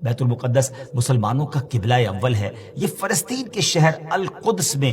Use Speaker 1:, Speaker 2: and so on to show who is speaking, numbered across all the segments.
Speaker 1: بیت المقدس مسلمانوں کا قبلہ اول ہے۔ یہ فلسطین کے شہر القدس میں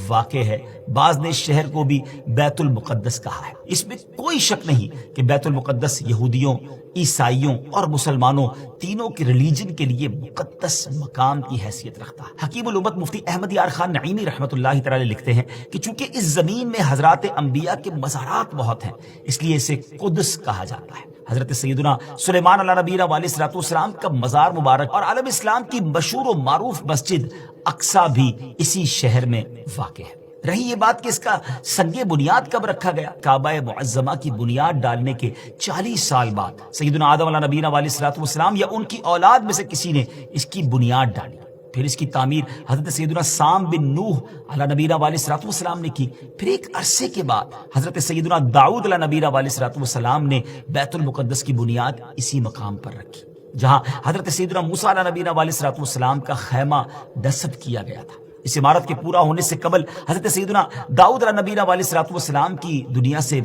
Speaker 1: واقع ہے۔ بعض نے اس شہر کو بھی بیت المقدس کہا ہے۔ اس میں کوئی شک نہیں کہ بیت المقدس یہودیوں، عیسائیوں اور مسلمانوں تینوں کے ریلیجن کے لیے مقدس مقام کی حیثیت رکھتا ہے۔ حکیم الامت مفتی احمد یار خان نعیمی رحمۃ اللہ تعالی لکھتے ہیں کہ چونکہ اس زمین میں حضرات انبیاء کے مزارات بہت ہیں، اس لیے اسے قدس کہا جاتا ہے۔ حضرت سیدنا سلیمان علیہ نبینا علیہ الصلوۃ والسلام کا مزار مبارک اور عالم اسلام کی مشہور و معروف مسجد اقصی بھی اسی شہر میں واقع ہے۔ رہی یہ بات کہ اس کا سنگ بنیاد کب رکھا گیا، کعبہ معظمہ کی بنیاد ڈالنے کے 40 سال بعد سیدنا آدم علیہ نبینا علیہ الصلوۃ والسلام یا ان کی اولاد میں سے کسی نے اس کی بنیاد ڈالی۔ پھر اس کی تعمیر حضرت سیدنا سام بن نوح علیہ نبینا علیہ الصلوۃ والسلام نے کی۔ پھر ایک عرصے کے بعد حضرت سیدنا داؤد علیہ نبینا علیہ الصلوۃ والسلام نے بیت المقدس کی بنیاد اسی مقام پر رکھی، جہاں حضرت سیدنا موسیٰ علیہ نبینا علیہ الصلوۃ والسلام کا خیمہ نصب کیا گیا تھا۔ اس عمارت کے پورا ہونے سے قبل حضرت سیدنا داؤد علیہ نبینا علیہ الصلوۃ والسلام کی دنیا سے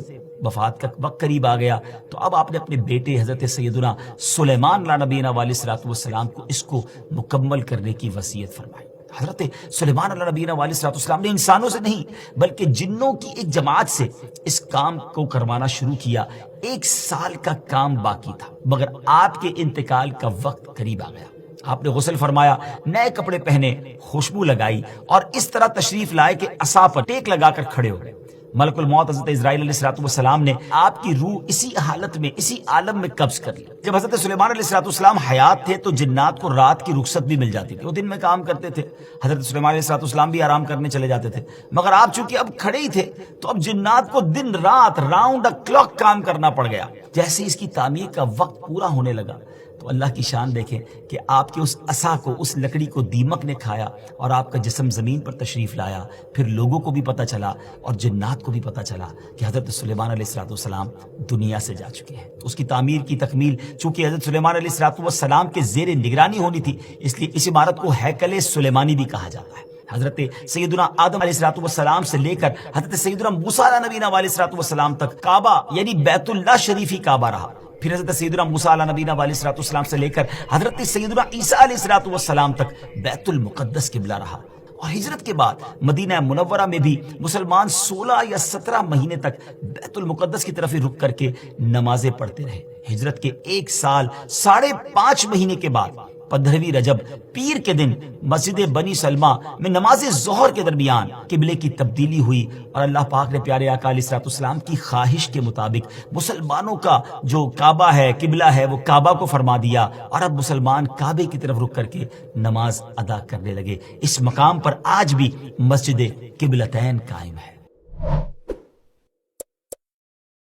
Speaker 1: وفات کا وقت قریب آ گیا، تو اب آپ نے اپنے بیٹے حضرت سیدنا سلیمان علیہ نبینا علیہ الصلوۃ والسلام کو اس کو مکمل کرنے کی وصیت فرمائی۔ حضرت سلیمان علیہ نبینا علیہ الصلوۃ والسلام نے انسانوں سے نہیں بلکہ جنوں کی ایک جماعت سے اس کام کو کروانا شروع کیا۔ 1 سال کا کام باقی تھا، مگر آپ کے انتقال کا وقت قریب آ گیا۔ آپ نے غسل فرمایا، نئے کپڑے پہنے، خوشبو لگائی اور اس طرح تشریف لائے کہ عصا پر ٹیک لگا کر کھڑے ہو گئے۔ ملک الموت حضرت اسرائیل علیہ السلام نے آپ کی روح اسی حالت میں، اسی عالم میں قبض کر لی۔ جب حضرت سلیمان علیہ السلام حیات تھے تو جنات کو رات کی رخصت بھی مل جاتی تھی، وہ دن میں کام کرتے تھے۔ حضرت سلیمان علیہ السلام بھی آرام کرنے چلے جاتے تھے، مگر آپ چونکہ اب کھڑے ہی تھے تو اب جنات کو دن رات راؤنڈ دا کلاک کام کرنا پڑ گیا۔ جیسے اس کی تعمیر کا وقت پورا ہونے لگا تو اللہ کی شان دیکھیں کہ آپ کے اس عصا کو، اس لکڑی کو دیمک نے کھایا اور آپ کا جسم زمین پر تشریف لایا۔ پھر لوگوں کو بھی پتہ چلا اور جنات کو بھی پتہ چلا کہ حضرت سلیمان علیہ السلام دنیا سے جا چکے ہیں۔ تو اس کی تعمیر کی تکمیل چونکہ حضرت سلیمان علیہ السلام کے زیر نگرانی ہونی تھی، اس لیے اس عمارت کو ہیکل سلیمانی بھی کہا جاتا ہے۔ حضرت سیدنا آدم علیہ السلام سے لے کر حضرت سیدنا موسیٰ علیہ نبینا علیہ السلام تک کعبہ یعنی بیت اللہ شریف ہی کعبہ رہا۔ پھر حضرت سیدنا موسیٰ علیہ نبینا علیہ السلام سے لے کر حضرت سیدنا عیسیٰ علیہ السلام تک بیت المقدس قبلہ رہا۔ اور ہجرت کے بعد مدینہ منورہ میں بھی مسلمان 16 یا 17 مہینے تک بیت المقدس کی طرف رخ کر کے نمازیں پڑھتے رہے۔ ہجرت کے 1 سال 5.5 مہینے کے بعد 15ویں رجب پیر کے دن مسجد بنی سلمہ میں نماز ظہر کے درمیان قبلے کی تبدیلی ہوئی اور اللہ پاک نے پیارے آقا علیہ السلام کی خواہش کے مطابق مسلمانوں کا جو کعبہ ہے، قبلہ ہے، وہ کعبہ کو فرما دیا اور اب مسلمان کعبے کی طرف رخ کر کے نماز ادا کرنے لگے۔ اس مقام پر آج بھی مسجد قبلتین قائم ہے۔